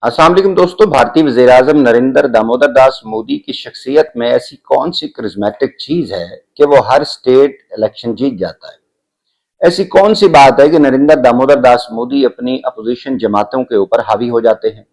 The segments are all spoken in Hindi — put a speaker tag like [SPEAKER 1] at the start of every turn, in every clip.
[SPEAKER 1] अस्सलाम वालेकुम दोस्तों। भारतीय वज़ीर-ए-आज़म नरेंद्र दामोदर दास मोदी की शख्सियत में ऐसी कौन सी करिश्मेटिक चीज है कि वो हर स्टेट इलेक्शन जीत जाता है। ऐसी कौन सी बात है कि नरेंद्र दामोदर दास मोदी अपनी अपोजिशन जमातों के ऊपर हावी हो जाते हैं।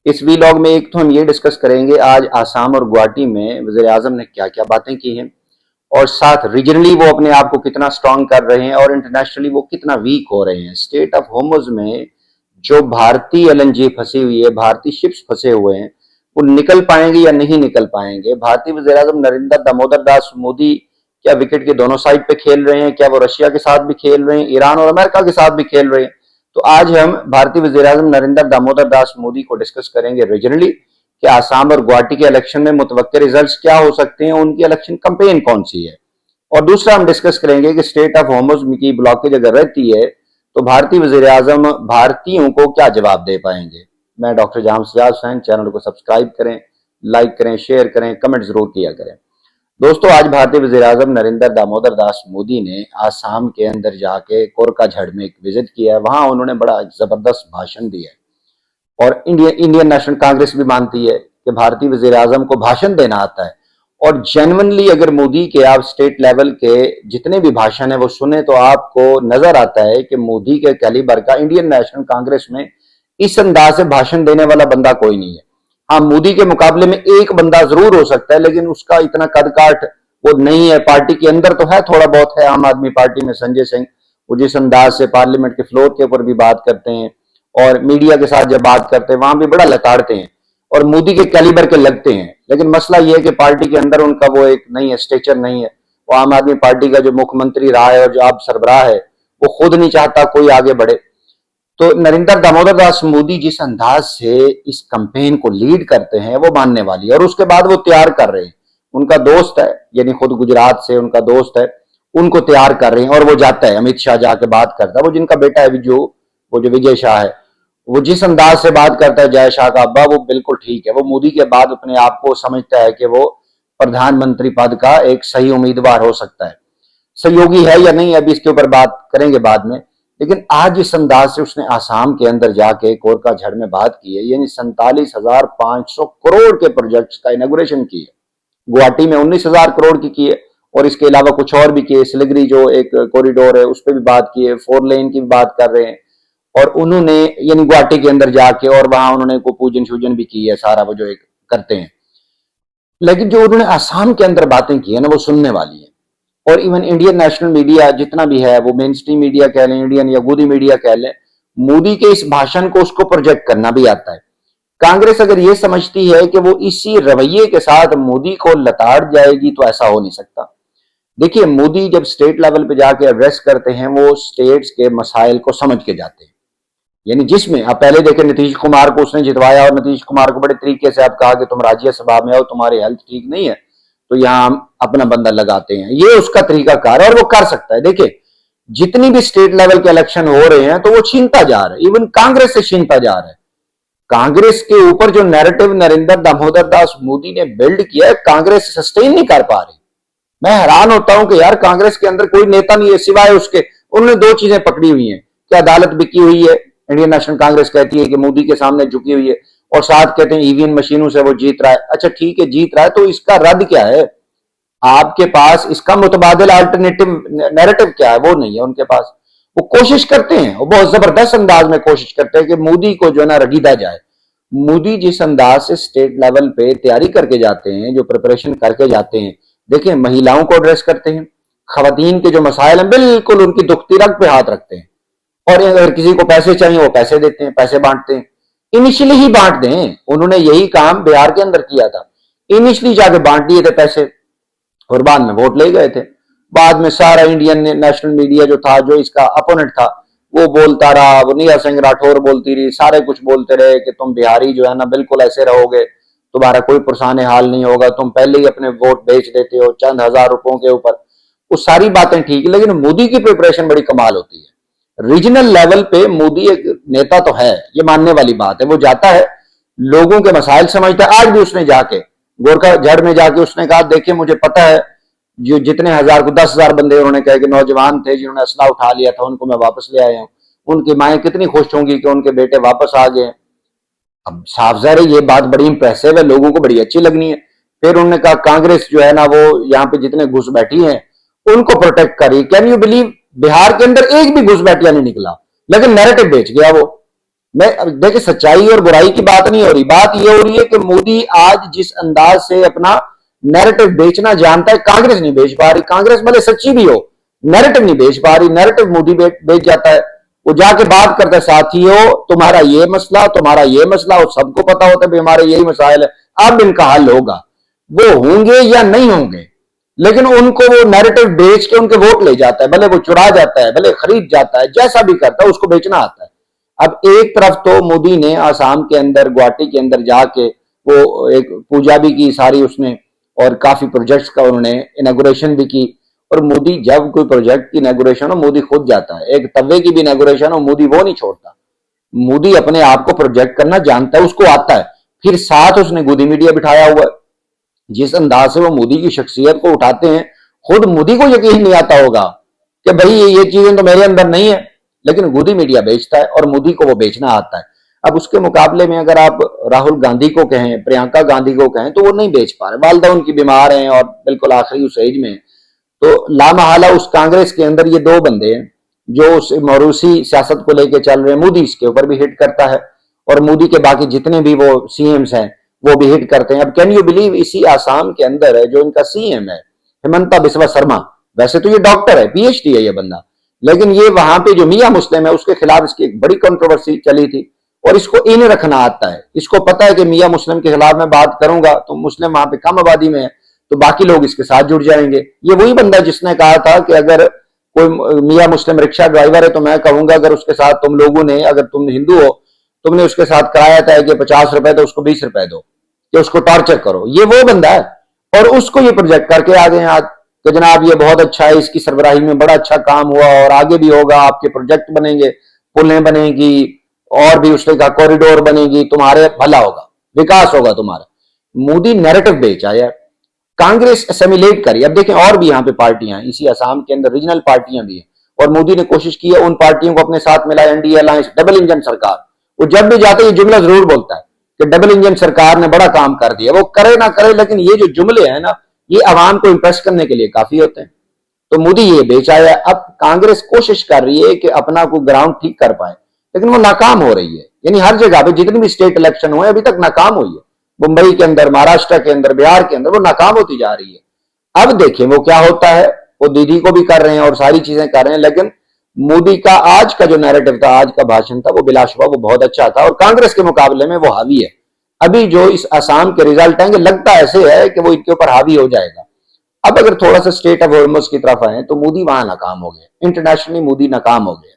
[SPEAKER 1] इस वीलॉग में एक तो हम ये डिस्कस करेंगे आज आसाम और गुवाहाटी में वज़ीर-ए-आज़म ने क्या क्या बातें की हैं और साथ रीजनली वो अपने आप को कितना स्ट्रांग कर रहे हैं और इंटरनेशनली वो कितना वीक हो रहे हैं। स्टेट ऑफ होर्मुज में जो भारतीय एलएनजी फंसी हुई है, भारतीय शिप्स फंसे हुए हैं, वो निकल पाएंगे या नहीं निकल पाएंगे। भारतीय वज़ीर आज़म नरेंद्र दामोदर दास मोदी क्या विकेट के दोनों साइड पे खेल रहे हैं, क्या वो रशिया के साथ भी खेल रहे हैं, ईरान और अमेरिका के साथ भी खेल रहे हैं। तो आज हम भारतीय वज़ीर आज़म नरेंद्र दामोदर दास मोदी को डिस्कस करेंगे रीजनली कि आसाम और गुवाहाटी के इलेक्शन में मुतवक्किर रिजल्ट्स क्या हो सकते हैं, उनकी इलेक्शन कैंपेन कौन सी है। और दूसरा हम डिस्कस करेंगे कि स्टेट ऑफ होर्मुज की ब्लॉकेज अगर रहती है तो भारतीय वज़ीर आज़म भारतीयों को क्या जवाब दे पाएंगे। मैं डॉक्टर जाम सजाद हुसैन, चैनल को सब्सक्राइब करें, लाइक करें, शेयर करें, कमेंट जरूर किया करें। दोस्तों, आज भारतीय वज़ीर आज़म नरेंद्र दामोदर दास मोदी ने आसाम के अंदर जाके कोरकाझड़ में एक विजिट किया है। वहां उन्होंने बड़ा जबरदस्त भाषण दिया है और इंडियन नेशनल कांग्रेस भी मानती है कि भारतीय वज़ीर आज़म को भाषण देना आता है। और जेन्युइनली अगर मोदी के आप स्टेट लेवल के जितने भी भाषण है वो सुने तो आपको नजर आता है कि मोदी के कैलिबर का इंडियन नेशनल कांग्रेस में इस अंदाज से भाषण देने वाला बंदा कोई नहीं है। हाँ, मोदी के मुकाबले में एक बंदा जरूर हो सकता है, लेकिन उसका इतना कद काठ वो नहीं है। पार्टी के अंदर तो है, थोड़ा बहुत है। आम आदमी पार्टी में संजय सिंह, वो जिस अंदाज से पार्लियामेंट के फ्लोर के ऊपर भी बात करते हैं और मीडिया के साथ जब बात करते हैं वहां भी बड़ा लताड़ते हैं और मोदी के कैलिबर के लगते हैं। लेकिन मसला यह है कि पार्टी के अंदर उनका वो एक नहीं है, स्टेचर नहीं है। वो आम आदमी पार्टी का जो मुख्यमंत्री रहा है और जो आप सरबराह है, वो खुद नहीं चाहता कोई आगे बढ़े। तो नरेंद्र दामोदर दास मोदी जिस अंदाज से इस कैंपेन को लीड करते हैं वो मानने वाली है। और उसके बाद वो तैयार कर रहे हैं, उनका दोस्त है, यानी खुद गुजरात से उनका दोस्त है, उनको तैयार कर रहे हैं। और वो जाता है, अमित शाह जाके बात करता है, वो जिनका बेटा है वो जो विजय शाह है, वो जिस अंदाज से बात करता है जय शाह का अब्बा, वो बिल्कुल ठीक है। वो मोदी के बाद अपने आप को समझता है कि वो प्रधानमंत्री पद का एक सही उम्मीदवार हो सकता है। सहयोगी है या नहीं, अभी इसके ऊपर बात करेंगे बाद में। लेकिन आज इस अंदाज से उसने आसाम के अंदर जाके कोरकाझड़ में बात की है, यानी 47,500 करोड़ के प्रोजेक्ट्स का इनॉग्रेशन की है। गुवाहाटी में 19,000 करोड़ की है और इसके अलावा कुछ और भी किए। सिलीगुड़ी जो एक कॉरिडोर है उस पर भी बात की है, 4 लेन की भी बात कर रहे हैं। और उन्होंने यानी गुवाहाटी के अंदर जाके और वहां उन्होंने को पूजन शूजन भी की है, सारा वो जो एक करते हैं। लेकिन जो उन्होंने आसाम के अंदर बातें की है ना, वो सुनने वाली है। और इवन इंडियन नेशनल मीडिया जितना भी है, वो मेन स्ट्रीम मीडिया कह लें, इंडियन या गोदी मीडिया कह लें, मोदी के इस भाषण को उसको प्रोजेक्ट करना भी आता है। कांग्रेस अगर ये समझती है कि वो इसी रवैये के साथ मोदी को लताड़ जाएगी तो ऐसा हो नहीं सकता। देखिए, मोदी जब स्टेट लेवल पे जाके एड्रेस करते हैं वो स्टेट्स के मसाइल को समझ के जाते हैं। यानी जिसमें आप पहले देखें, नीतीश कुमार को उसने जितवाया और नीतीश कुमार को बड़े तरीके से आप कहा कि तुम राज्यसभा में आओ, तुम्हारी हेल्थ ठीक नहीं है तो यहां हम अपना बंदा लगाते हैं। ये उसका तरीका कार है और वो कर सकता है। देखिए, जितनी भी स्टेट लेवल के इलेक्शन हो रहे हैं तो वो छीनता जा रहा है, इवन कांग्रेस से छीनता जा रहा है। कांग्रेस के ऊपर जो नैरेटिव नरेंद्र दामोदर दास मोदी ने बिल्ड किया है, कांग्रेस सस्टेन नहीं कर पा रही। मैं हैरान होता हूं कि यार कांग्रेस के अंदर कोई नेता नहीं है सिवाय उसके। उन्होंने दो चीजें पकड़ी हुई हैं कि अदालत बिकी हुई है, इंडियन नेशनल कांग्रेस कहती है कि मोदी के सामने झुकी हुई है, और साथ कहते हैं ईवीएम मशीनों से वो जीत रहा है। अच्छा ठीक है, जीत रहा है तो इसका रद्द क्या है आपके पास? इसका मुतबादिल अल्टरनेटिव नैरेटिव क्या है? वो नहीं है उनके पास। वो कोशिश करते हैं, वो बहुत जबरदस्त अंदाज में कोशिश करते हैं कि मोदी को जो है ना रगीदा जाए। मोदी जिस अंदाज से स्टेट लेवल पे तैयारी करके जाते हैं, जो प्रिपरेशन करके जाते हैं, देखिए महिलाओं को एड्रेस करते हैं, खवातीन के जो मसाइल हैं बिल्कुल उनकी दुखती रग पे हाथ रखते हैं। और अगर किसी को पैसे चाहिए वो पैसे देते हैं, पैसे बांटते हैं। इनिशियली ही बांट दें, उन्होंने यही काम बिहार के अंदर किया था। इनिशियली जाके बांट दिए थे पैसे और बाद में वोट ले गए थे। बाद में सारा इंडियन नेशनल मीडिया जो था, जो इसका अपोनेंट था, वो बोलता रहा, वो निया सिंह राठौर बोलती रही, सारे कुछ बोलते रहे कि तुम बिहारी जो है ना बिल्कुल ऐसे रहोगे, तुम्हारा कोई पुरसान हाल नहीं होगा, तुम पहले ही अपने वोट बेच देते हो चंद हजार रुपयों के ऊपर। वो सारी बातें ठीक है, लेकिन मोदी की प्रिपरेशन बड़ी कमाल होती है। रीजनल लेवल पे मोदी एक नेता तो है, ये मानने वाली बात है। वो जाता है, लोगों के मसाइल समझता है। आज भी उसने जाके गोरखा जड़ में जाके उसने कहा, देखिए मुझे पता है जो जितने हजार को 10,000 बंदे उन्होंने कहा कि नौजवान थे जिन्होंने असला उठा लिया था, उनको मैं वापस ले आया हूं। उनकी माएँ कितनी खुश होंगी कि उनके बेटे वापस आ गए। अब साफ ज़ाहिर है ये बात बड़ी इंप्रेसिव है, लोगों को बड़ी अच्छी लगनी है। फिर उन्होंने कहा कांग्रेस जो है ना वो यहाँ पे जितने घुसपैठी हैं उनको प्रोटेक्ट करी। कैन यू बिलीव, बिहार के अंदर एक भी घुसपैठिया नहीं निकला, लेकिन नैरेटिव बेच गया वो। मैं देखिए सच्चाई और बुराई की बात नहीं हो रही, बात ये हो रही है कि मोदी आज जिस अंदाज से अपना नैरेटिव बेचना जानता है, कांग्रेस नहीं बेच पा रही। कांग्रेस भले सच्ची भी हो, नैरेटिव नहीं बेच पा रही, नैरेटिव मोदी बेच जाता है। वो जाके बात करता है साथियों तुम्हारा ये मसला, तुम्हारा ये मसला, और सबको पता होता है भी हमारे यही मसाइल है, अब इनका हल होगा। वो होंगे या नहीं होंगे, लेकिन उनको वो नैरेटिव बेच के उनके वोट ले जाता है, भले वो चुरा जाता है, भले खरीद जाता है, जैसा भी करता है उसको बेचना आता है। अब एक तरफ तो मोदी ने आसाम के अंदर गुवाहाटी के अंदर जाके वो एक पूजा भी की सारी उसने, और काफी प्रोजेक्ट्स का उन्होंने इनॉग्रेशन भी की। और मोदी जब कोई प्रोजेक्ट की इनॉग्रेशन हो मोदी खुद जाता है, एक तवे की भी इनॉग्रेशन हो मोदी वो नहीं छोड़ता। मोदी अपने आप को प्रोजेक्ट करना जानता है, उसको आता है। फिर साथ उसने गोदी मीडिया बिठाया हुआ है। जिस अंदाज से वो मोदी की शख्सियत को उठाते हैं, खुद मोदी को यकीन नहीं आता होगा कि भाई ये चीजें तो मेरे अंदर नहीं है, लेकिन गोदी मीडिया बेचता है और मोदी को वो बेचना आता है। अब उसके मुकाबले में अगर आप राहुल गांधी को कहें, प्रियंका गांधी को कहें, तो वो नहीं बेच पा रहे। वालदा उनकी बीमार हैं और बिल्कुल आखिरी उस एज में। तो लामहला उस कांग्रेस के अंदर ये दो बंदे हैं जो उस मरूसी सियासत को लेके चल रहे हैं। मोदी इसके ऊपर भी हिट करता है और मोदी के बाकी जितने भी वो सीएम्स हैं वो भी हिट करते हैं। अब कैन यू बिलीव, इसी आसाम के अंदर है जो इनका सीएम है हिमंता बिस्वा शर्मा, वैसे तो ये डॉक्टर है, पीएचडी है ये बंदा, लेकिन ये वहां पे जो मियां मुस्लिम है उसके खिलाफ इसकी एक बड़ी कंट्रोवर्सी चली थी। और इसको इन रखना आता है, इसको पता है कि मियां मुस्लिम के खिलाफ मैं बात करूंगा तो मुस्लिम वहां पे कम आबादी में है तो बाकी लोग इसके साथ जुड़ जाएंगे। ये वही बंदा जिसने कहा था कि अगर कोई मियां मुस्लिम रिक्शा ड्राइवर है तो मैं कहूंगा अगर उसके साथ तुम लोगों ने, अगर तुम हिंदू हो, तुमने उसके साथ कराया था कि 50 रुपए तो उसको 20 रुपए दो, कि उसको टॉर्चर करो। ये वो बंदा है और उसको ये प्रोजेक्ट करके आ गए आज कि जनाब ये बहुत अच्छा है, इसकी सरबराही में बड़ा अच्छा काम हुआ और आगे भी होगा, आपके प्रोजेक्ट बनेंगे, पुलें बनेगी और भी उसने कहा कॉरिडोर बनेगी, तुम्हारे भला होगा, विकास होगा तुम्हारा। मोदी नैरेटिव बेच आया, कांग्रेस असेमिलेट करी। अब देखें और भी यहाँ पे पार्टियां हैं, इसी असम के अंदर रीजनल पार्टियां भी हैं और मोदी ने कोशिश की है उन पार्टियों को अपने साथ मिला, एनडीए अलायंस, डबल इंजन सरकार। वो जब भी जाते ये जुमला जरूर बोलता है कि डबल इंजन सरकार ने बड़ा काम कर दिया। वो करे ना करे, लेकिन ये जो जुमले हैं ना ये आवाम को इंप्रेस करने के लिए काफी होते हैं। तो मोदी ये बेच आया। अब कांग्रेस कोशिश कर रही है कि अपना को ग्राउंड ठीक कर पाए, लेकिन वो नाकाम हो रही है। यानी हर जगह पे जितनी भी स्टेट इलेक्शन हुए अभी तक नाकाम हुई है, मुंबई के अंदर, महाराष्ट्र के अंदर, बिहार के अंदर, वो नाकाम होती जा रही है। अब देखिए वो क्या होता है। वो दीदी को भी कर रहे हैं और सारी चीजें कर रहे हैं, लेकिन मोदी का आज का जो नैरेटिव था, आज का भाषण था, वो बिलाशुबा वो बहुत अच्छा था और कांग्रेस के मुकाबले में वो हावी है। अभी जो इस असम के रिजल्ट आएंगे लगता ऐसे है कि वो इनके ऊपर हावी हो जाएगा। अब अगर थोड़ा सा स्टेट ऑफ हॉर्मस की तरफ आए तो मोदी वहां नाकाम हो गए, इंटरनेशनली मोदी नाकाम हो गए।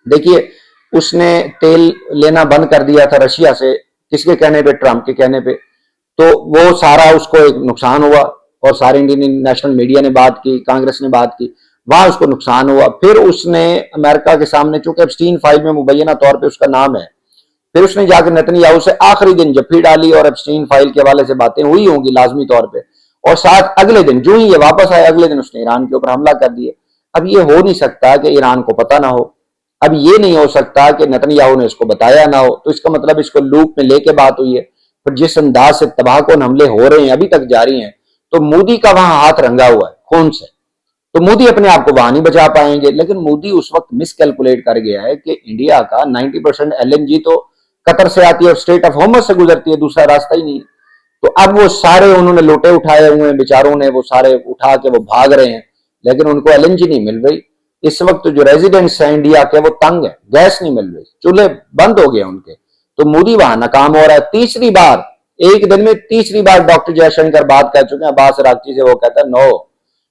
[SPEAKER 1] देखिए उसने तेल लेना बंद कर दिया था रशिया से, किसके कहने पे? ट्रंप के कहने पे। तो वो सारा उसको एक नुकसान हुआ और सारे इंडियन नेशनल मीडिया ने बात की, कांग्रेस ने बात की, वहां उसको नुकसान हुआ। फिर उसने अमेरिका के सामने, चूंकि एप्स्टीन फाइल में मुबैना तौर पे उसका नाम है, फिर उसने जाकर नेतन्याहू से आखिरी दिन जफ्फी डाली और एप्स्टीन फाइल के हवाले से बातें हुई होंगी लाजमी तौर पे, और साथ अगले दिन जो ही ये वापस आए अगले दिन उसने ईरान के ऊपर हमला कर दिया। अब ये हो नहीं सकता कि ईरान को पता ना हो, अब ये नहीं हो सकता कि नेतन्याहू ने इसको बताया ना हो। तो इसका मतलब इसको लूप में लेके बात हुई है। फिर जिस अंदाज से तबाहकुन हमले हो रहे हैं, अभी तक जारी हैं, तो मोदी का वहां हाथ रंगा हुआ है खून से। तो मोदी अपने आप को वहां नहीं बचा पाएंगे। लेकिन मोदी उस वक्त मिसकैलकुलेट कर गया है कि इंडिया का 90% एलएनजी तो कतर से आती है और स्टेट ऑफ हॉर्मस से गुजरती है, दूसरा रास्ता ही नहीं। तो अब वो सारे उन्होंने लोटे उठाए हुए हैं बेचारों ने, वो सारे उठा के वो भाग रहे हैं, लेकिन उनको एलएनजी नहीं मिल रही। इस वक्त जो रेजिडेंट्स हैं इंडिया के वो तंग है, गैस नहीं मिल रही, चूल्हे बंद हो गए उनके। तो मोदी वहां नाकाम हो रहा है। तीसरी बार, एक दिन में तीसरी बार डॉक्टर जयशंकर बात कर चुके हैं अब्बास अरागची से, वो कहता है नो।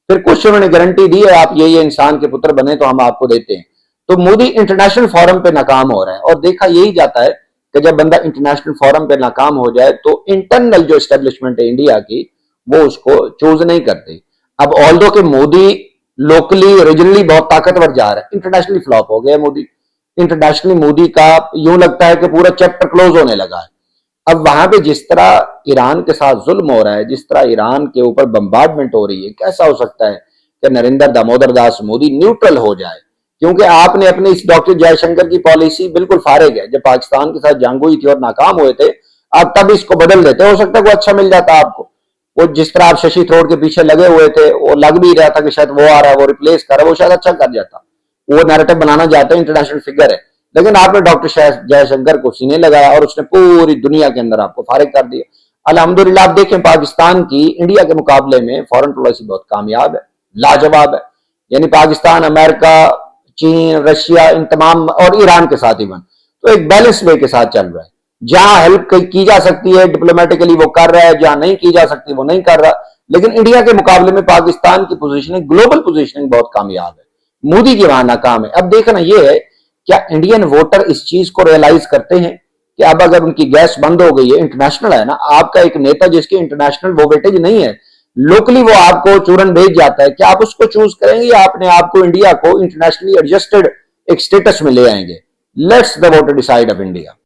[SPEAKER 1] फिर कुछ उन्होंने गारंटी दी है आप ये इंसान के पुत्र बने तो हम आपको देते हैं। तो मोदी इंटरनेशनल फोरम पे नाकाम हो रहा है। और देखा यही जाता है कि जब बंदा इंटरनेशनल फोरम पे नाकाम हो जाए तो इंटरनल जो एस्टेब्लिशमेंट है इंडिया की वो उसको चूज नहीं करती। अब ऑल्दो के मोदी लोकली रीजनली बहुत ताकतवर जा रहा है, इंटरनेशनली फ्लॉप हो गया मोदी। इंटरनेशनली मोदी का यूं लगता है कि पूरा चैप्टर क्लोज होने लगा है। अब वहां पे जिस तरह ईरान के साथ जुल्म हो रहा है, जिस तरह ईरान के ऊपर बम्बार्डमेंट हो रही है, कैसा हो सकता है कि नरेंद्र दामोदर दास मोदी न्यूट्रल हो जाए क्योंकि आपने अपने इस डॉक्टर जयशंकर की पॉलिसी बिल्कुल फारिग है। जब पाकिस्तान के साथ जंग हुई थी और नाकाम हुए थे, आप तब इसको बदल देते, हो सकता है वो अच्छा मिल जाता आपको। वो जिस तरह आप शशि थरूर के पीछे लगे हुए थे, वो लग भी रहा था कि शायद वो आ रहा है, वो रिप्लेस कर रहा है, वो शायद अच्छा कर जाता। वो नैरेटिव बनाना चाहते हैं, इंटरनेशनल फिगर है, लेकिन आपने डॉक्टर जयशंकर को सीने लगाया और उसने पूरी दुनिया के अंदर आपको फारिग कर दिया। अल्हम्दुलिल्लाह आप देखें, पाकिस्तान की इंडिया के मुकाबले में फॉरेन पॉलिसी बहुत कामयाब है, लाजवाब है। यानी पाकिस्तान, अमेरिका, चीन, रशिया, इन तमाम, और ईरान के साथ इवन, तो एक बैलेंस वे के साथ चल रहा है। जहां हेल्प की जा सकती है डिप्लोमेटिकली वो कर रहा है, जहां नहीं की जा सकती वो नहीं कर रहा। लेकिन इंडिया के मुकाबले में पाकिस्तान की पोजीशनिंग, ग्लोबल पोजीशनिंग बहुत कामयाब है। मोदी की वहां नाकाम है। अब देखना यह है, क्या इंडियन वोटर इस चीज को रियलाइज करते हैं कि अब अगर उनकी गैस बंद हो गई है, इंटरनेशनल है ना, आपका एक नेता जिसकी इंटरनेशनल वो वेटेज नहीं है, लोकली वो आपको चूरन भेज जाता है, क्या आप उसको चूज करेंगे या अपने आप को, इंडिया को इंटरनेशनली एडजस्टेड एक स्टेटस में ले आएंगे? Let's the voter decide of India.